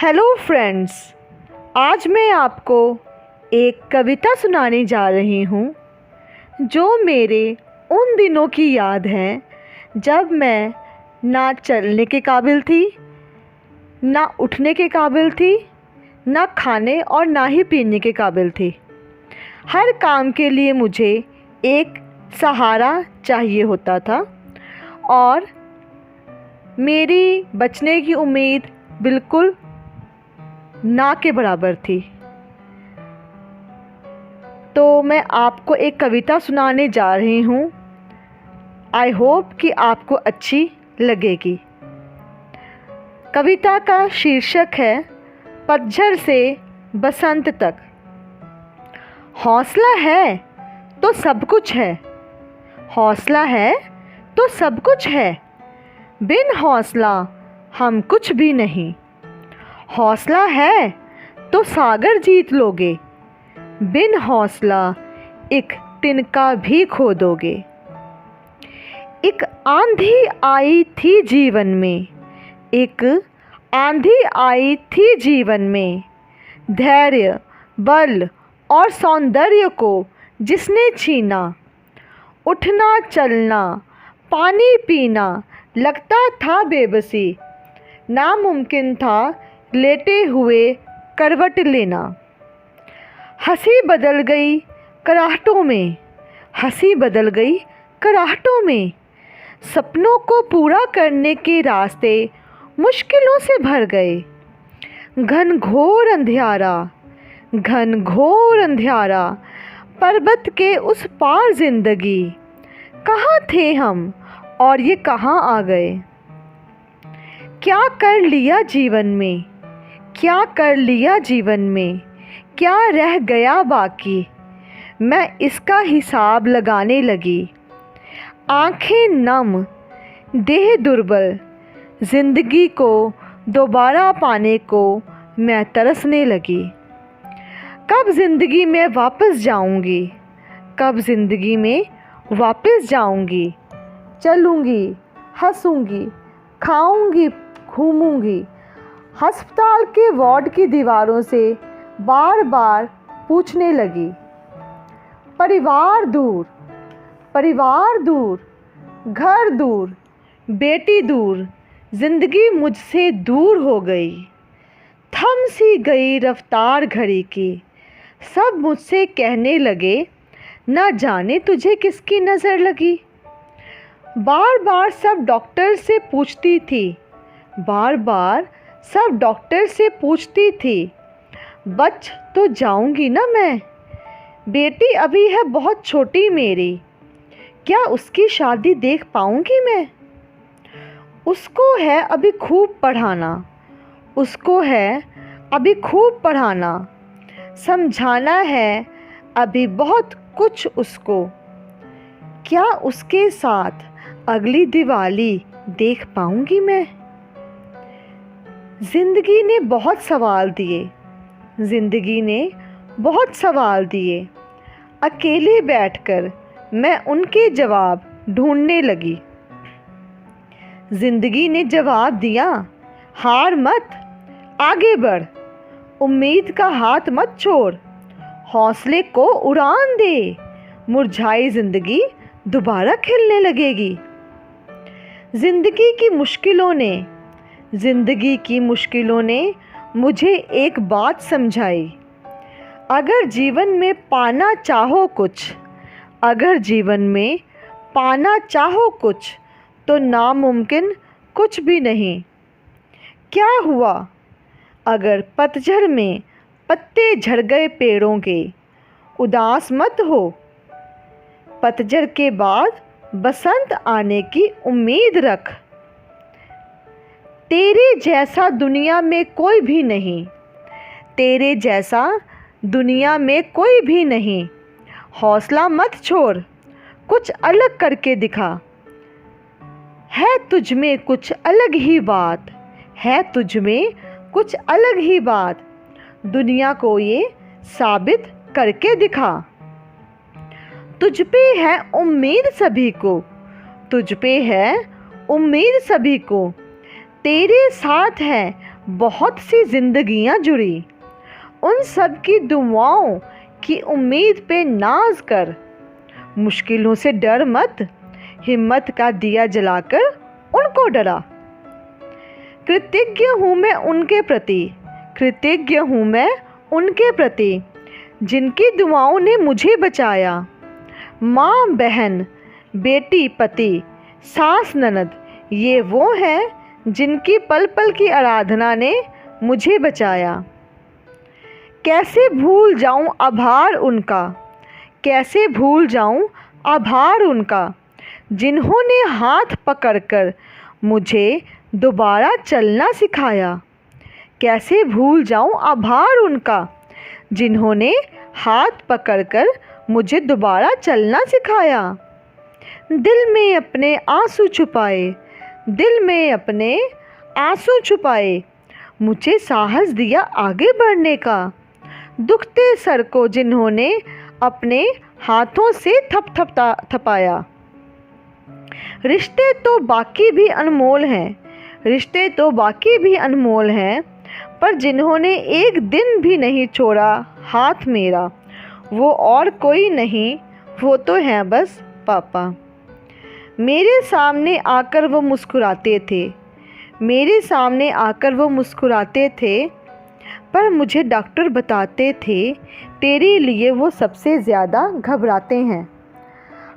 Hello friends, आज मैं आपको एक कविता सुनाने जा रही हूँ जो मेरे उन दिनों की याद है जब मैं ना चलने के काबिल थी, ना उठने के काबिल थी, ना खाने और ना ही पीने के काबिल थी। हर काम के लिए मुझे एक सहारा चाहिए होता था और मेरी बचने की उम्मीद बिल्कुल ना के बराबर थी। तो मैं आपको एक कविता सुनाने जा रही हूँ। आई होप कि आपको अच्छी लगेगी। कविता का शीर्षक है पतझड़ से बसंत तक। हौसला है तो सब कुछ है, हौसला है तो सब कुछ है, बिन हौसला हम कुछ भी नहीं। हौसला है तो सागर जीत लोगे, बिन हौसला एक तिनका भी खो दोगे। एक आंधी आई थी जीवन में, एक आंधी आई थी जीवन में, धैर्य, बल और सौंदर्य को जिसने छीना। उठना चलना, पानी पीना लगता था बेबसी, नामुमकिन था लेटे हुए करवट लेना। हंसी बदल गई कराहटों में, हंसी बदल गई कराहटों में, सपनों को पूरा करने के रास्ते मुश्किलों से भर गए। घनघोर अंधियारा, घनघोर अंधियारा, पर्वत के उस पार जिंदगी। कहाँ थे हम और ये कहाँ आ गए। क्या कर लिया जीवन में, क्या कर लिया जीवन में, क्या रह गया बाकी। मैं इसका हिसाब लगाने लगी। आंखें नम, देह दुर्बल, जिंदगी को दोबारा पाने को मैं तरसने लगी। कब जिंदगी में वापस जाऊंगी, कब जिंदगी में वापस जाऊंगी। चलूंगी, हंसूंगी, खाऊंगी, घूमूंगी। अस्पताल के वार्ड की दीवारों से बार बार पूछने लगी। परिवार दूर, परिवार दूर, घर दूर, बेटी दूर, जिंदगी मुझसे दूर हो गई। थम सी गई रफ्तार घड़ी की, सब मुझसे कहने लगे ना जाने तुझे किसकी नज़र लगी। बार बार सब डॉक्टर से पूछती थी, बार बार सब डॉक्टर से पूछती थी, बच तो जाऊंगी ना मैं। बेटी अभी है बहुत छोटी मेरी, क्या उसकी शादी देख पाऊंगी मैं। उसको है अभी खूब पढ़ाना, उसको है अभी खूब पढ़ाना, समझाना है अभी बहुत कुछ उसको। क्या उसके साथ अगली दिवाली देख पाऊंगी मैं। ज़िंदगी ने बहुत सवाल दिए, ज़िंदगी ने बहुत सवाल दिए। अकेले बैठकर मैं उनके जवाब ढूंढने लगी। ज़िंदगी ने जवाब दिया, हार मत, आगे बढ़, उम्मीद का हाथ मत छोड़, हौसले को उड़ान दे, मुरझाई ज़िंदगी दोबारा खिलने लगेगी। ज़िंदगी की मुश्किलों ने, ज़िंदगी की मुश्किलों ने मुझे एक बात समझाई। अगर जीवन में पाना चाहो कुछ, अगर जीवन में पाना चाहो कुछ, तो नामुमकिन कुछ भी नहीं। क्या हुआ अगर पतझड़ में पत्ते झड़ गए पेड़ों के, उदास मत हो, पतझड़ के बाद बसंत आने की उम्मीद रख। तेरे जैसा दुनिया में कोई भी नहीं, तेरे जैसा दुनिया में कोई भी नहीं। हौसला मत छोड़, कुछ अलग करके दिखा। है तुझ में कुछ अलग ही बात, है तुझ में कुछ अलग ही बात, दुनिया को ये साबित करके दिखा। तुझ पे है उम्मीद सभी को, तुझ पे है उम्मीद सभी को, तेरे साथ है बहुत सी जिंदगियां जुड़ी। उन सब की दुआओं की उम्मीद पे नाज कर, मुश्किलों से डर मत, हिम्मत का दिया जलाकर उनको डरा। कृतज्ञ हूँ मैं उनके प्रति, कृतज्ञ हूँ मैं उनके प्रति, जिनकी दुआओं ने मुझे बचाया। माँ बहन बेटी पति सास ननद, ये वो हैं जिनकी पल पल की आराधना ने मुझे बचाया। कैसे भूल जाऊं आभार उनका, कैसे भूल जाऊं आभार उनका, जिन्होंने हाथ पकड़कर मुझे दोबारा चलना सिखाया। कैसे भूल जाऊं आभार उनका, जिन्होंने हाथ पकड़कर मुझे दोबारा चलना सिखाया। दिल में अपने आंसू छुपाए, दिल में अपने आंसू छुपाए, मुझे साहस दिया आगे बढ़ने का। दुखते सर को जिन्होंने अपने हाथों से थपाया। रिश्ते तो बाकी भी अनमोल हैं, रिश्ते तो बाकी भी अनमोल हैं, पर जिन्होंने एक दिन भी नहीं छोड़ा हाथ मेरा, वो और कोई नहीं, वो तो हैं बस पापा। मेरे सामने आकर वो मुस्कुराते थे, मेरे सामने आकर वो मुस्कुराते थे, पर मुझे डॉक्टर बताते थे तेरे लिए वो सबसे ज़्यादा घबराते हैं।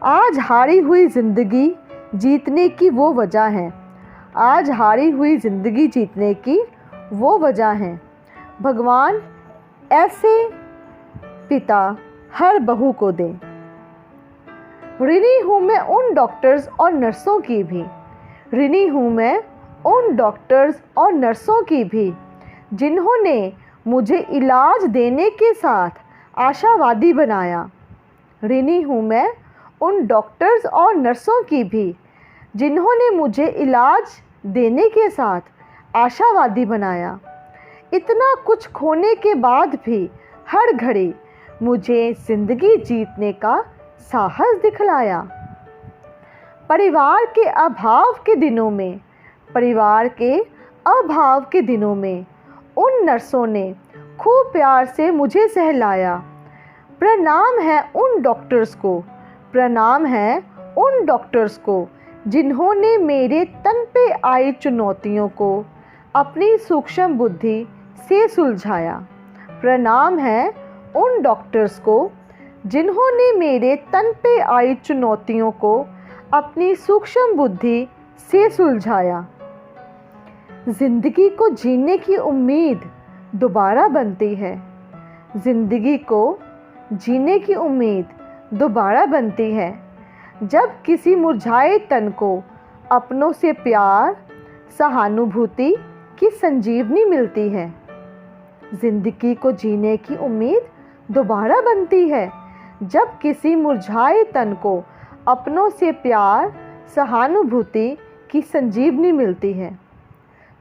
आज हारी हुई ज़िंदगी जीतने की वो वजह है, आज हारी हुई ज़िंदगी जीतने की वो वजह है। भगवान ऐसे पिता हर बहू को दे। ऋणी हूँ मैं उन डॉक्टर्स और नर्सों की भी, ऋणी हूँ मैं उन डॉक्टर्स और नर्सों की भी, जिन्होंने मुझे इलाज देने के साथ आशावादी बनाया। ऋणी हूँ मैं उन डॉक्टर्स और नर्सों की भी, जिन्होंने मुझे इलाज देने के साथ आशावादी बनाया। इतना कुछ खोने के बाद भी हर घड़ी मुझे ज़िंदगी जीतने का साहस दिखलाया। परिवार के अभाव के दिनों में, परिवार के अभाव के दिनों में उन नर्सों ने खूब प्यार से मुझे सहलाया। प्रणाम है उन डॉक्टर्स को, प्रणाम है उन डॉक्टर्स को, जिन्होंने मेरे तन पे आई चुनौतियों को अपनी सूक्ष्म बुद्धि से सुलझाया। प्रणाम है उन डॉक्टर्स को, जिन्होंने मेरे तन पे आई चुनौतियों को अपनी सूक्ष्म बुद्धि से सुलझाया। ज़िंदगी को जीने की उम्मीद दोबारा बनती है, ज़िंदगी को जीने की उम्मीद दोबारा बनती है, जब किसी मुरझाए तन को अपनों से प्यार सहानुभूति की संजीवनी मिलती है। ज़िंदगी को जीने की उम्मीद दोबारा बनती है, जब किसी मुरझाए तन को अपनों से प्यार सहानुभूति की संजीवनी मिलती है।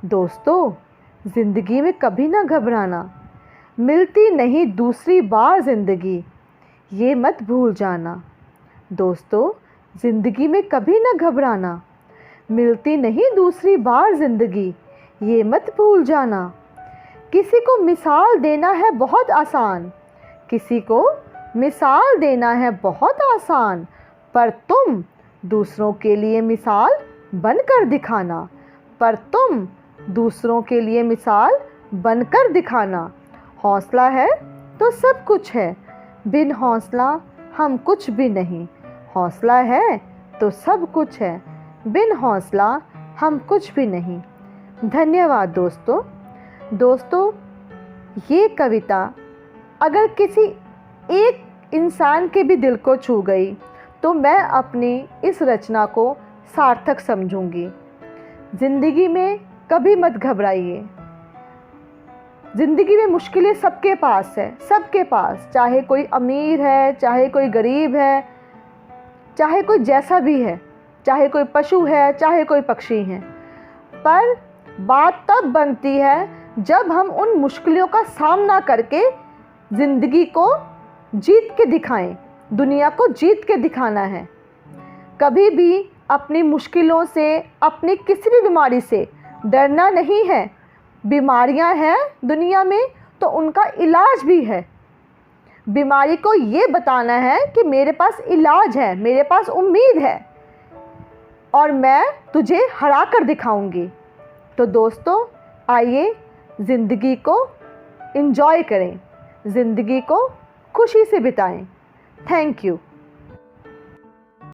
दोस्तों, ज़िंदगी में कभी ना घबराना, मिलती नहीं दूसरी बार ज़िंदगी, ये मत भूल जाना। दोस्तों, ज़िंदगी में कभी ना घबराना, मिलती नहीं दूसरी बार ज़िंदगी, ये मत भूल जाना। किसी को मिसाल देना है बहुत आसान, किसी को मिसाल देना है बहुत आसान, पर तुम दूसरों के लिए मिसाल बनकर दिखाना, पर तुम दूसरों के लिए मिसाल बनकर दिखाना। हौसला है तो सब कुछ है, बिन हौसला हम कुछ भी नहीं। हौसला है तो सब कुछ है, बिन हौसला हम कुछ भी नहीं। धन्यवाद दोस्तों। दोस्तों, ये कविता अगर किसी एक इंसान के भी दिल को छू गई तो मैं अपनी इस रचना को सार्थक समझूंगी। ज़िंदगी में कभी मत घबराइए। ज़िंदगी में मुश्किलें सबके पास है, सबके पास, चाहे कोई अमीर है, चाहे कोई गरीब है, चाहे कोई जैसा भी है, चाहे कोई पशु है, चाहे कोई पक्षी है। पर बात तब बनती है जब हम उन मुश्किलों का सामना करके ज़िंदगी को जीत के दिखाएं, दुनिया को जीत के दिखाना है। कभी भी अपनी मुश्किलों से, अपनी किसी भी बीमारी से डरना नहीं है, बीमारियां हैं दुनिया में तो उनका इलाज भी है। बीमारी को ये बताना है कि मेरे पास इलाज है, मेरे पास उम्मीद है और मैं तुझे हरा कर दिखाऊंगी। तो दोस्तों आइए ज़िंदगी को एंजॉय करें, ज़िंदगी को खुशी से बिताएं। Thank you.